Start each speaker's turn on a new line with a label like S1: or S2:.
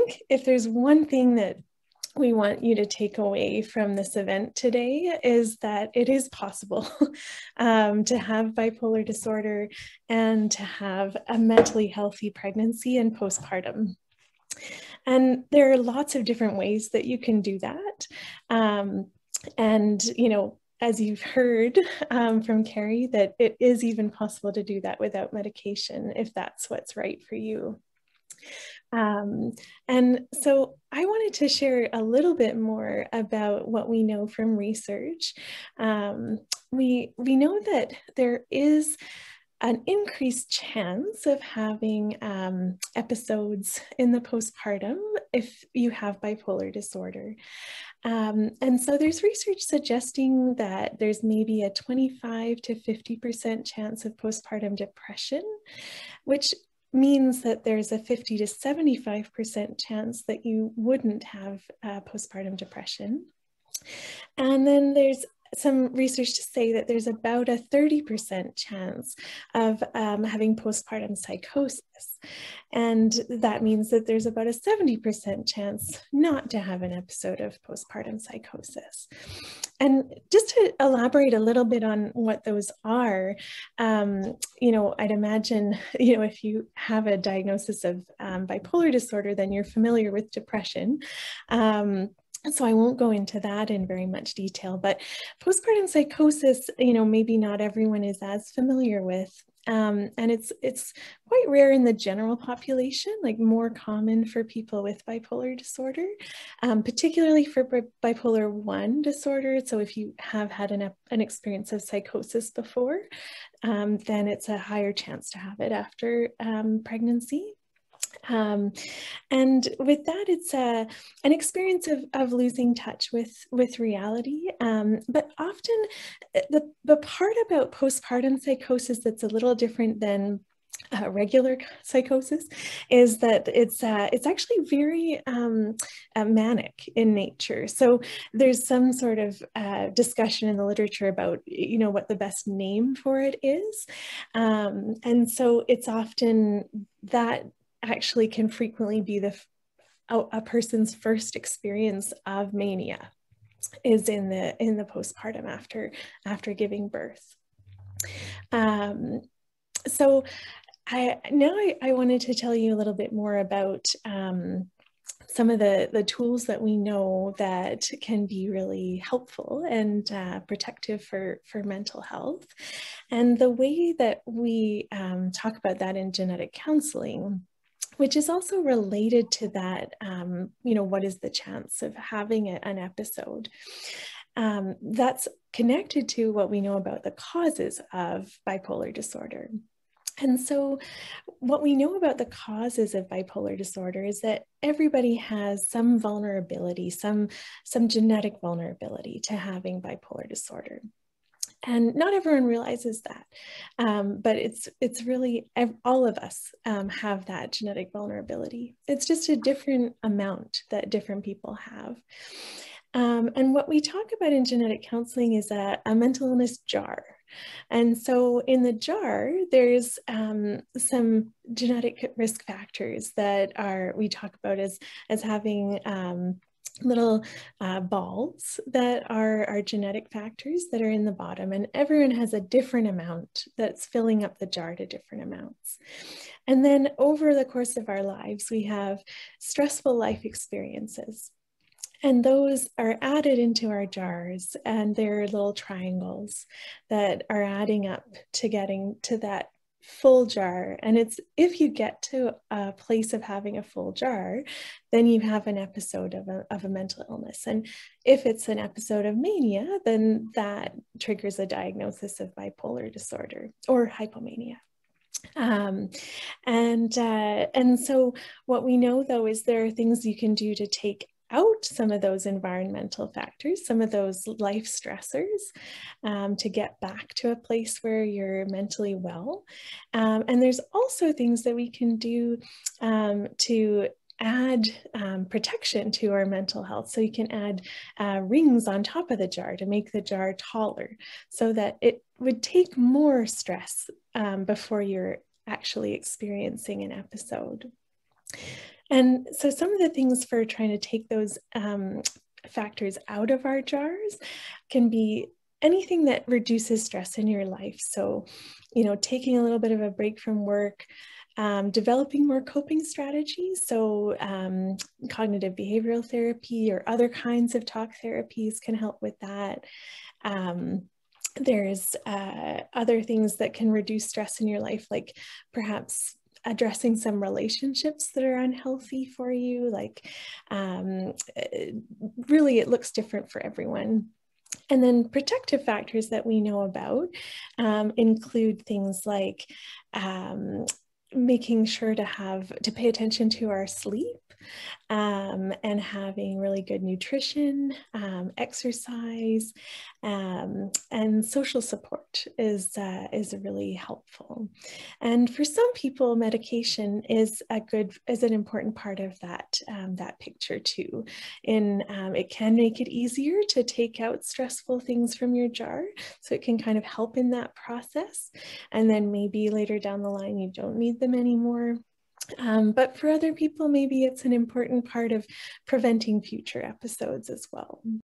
S1: think if there's one thing that we want you to take away from this event today is that it is possible to have bipolar disorder and to have a mentally healthy pregnancy and postpartum. And there are lots of different ways that you can do that. And, you know, as you've heard from Carrie, that it is even possible to do that without medication if that's what's right for you. And so I wanted to share a little bit more about what we know from research. We know that there is an increased chance of having episodes in the postpartum if you have bipolar disorder. And so there's research suggesting that there's maybe a 25 to 50% chance of postpartum depression, which means that there's a 50 to 75% chance that you wouldn't have postpartum depression. And then there's some research to say that there's about a 30% chance of having postpartum psychosis. And that means that there's about a 70% chance not to have an episode of postpartum psychosis. And just to elaborate a little bit on what those are, you know, I'd imagine, you know, if you have a diagnosis of bipolar disorder, then you're familiar with depression. So I won't go into that in very much detail, but postpartum psychosis, you know, maybe not everyone is as familiar with. And it's quite rare in the general population, like more common for people with bipolar disorder, particularly for bipolar 1 disorder. So if you have had an experience of psychosis before, then it's a higher chance to have it after pregnancy. And with that, it's an experience of losing touch with reality. But often the part about postpartum psychosis that's a little different than regular psychosis is that it's actually very manic in nature. So there's some sort of discussion in the literature about, you know, what the best name for it is. And so it's often that actually can frequently be a person's first experience of mania is in the postpartum after giving birth. So I wanted to tell you a little bit more about some of the tools that we know that can be really helpful and protective for mental health. And the way that we talk about that in genetic counseling, which is also related to that, you know, what is the chance of having an episode? That's connected to what we know about the causes of bipolar disorder. And so what we know about the causes of bipolar disorder is that everybody has some vulnerability, some genetic vulnerability to having bipolar disorder. And not everyone realizes that, but it's really, all of us have that genetic vulnerability. It's just a different amount that different people have. And what we talk about in genetic counseling is a mental illness jar. And so in the jar, there's some genetic risk factors that we talk about as having little balls that are genetic factors that are in the bottom, and everyone has a different amount that's filling up the jar to different amounts. And then over the course of our lives, we have stressful life experiences. And those are added into our jars, and they're little triangles that are adding up to getting to that full jar. And it's, if you get to a place of having a full jar, then you have an episode of a mental illness. And if it's an episode of mania, then that triggers a diagnosis of bipolar disorder or hypomania. And so what we know, though, is there are things you can do to take out some of those environmental factors, some of those life stressors, to get back to a place where you're mentally well. And there's also things that we can do to add protection to our mental health. So you can add rings on top of the jar to make the jar taller, so that it would take more stress before you're actually experiencing an episode. And so some of the things for trying to take those factors out of our jars can be anything that reduces stress in your life. So, taking a little bit of a break from work, developing more coping strategies. So cognitive behavioral therapy or other kinds of talk therapies can help with that. There's other things that can reduce stress in your life, like perhaps addressing some relationships that are unhealthy for you. Like really, it looks different for everyone. And then protective factors that we know about include things like making sure to pay attention to our sleep, and having really good nutrition, exercise, and social support is really helpful. And for some people, medication is an important part of that picture too. It can make it easier to take out stressful things from your jar, so it can kind of help in that process. And then maybe later down the line, you don't need them anymore. But for other people, maybe it's an important part of preventing future episodes as well.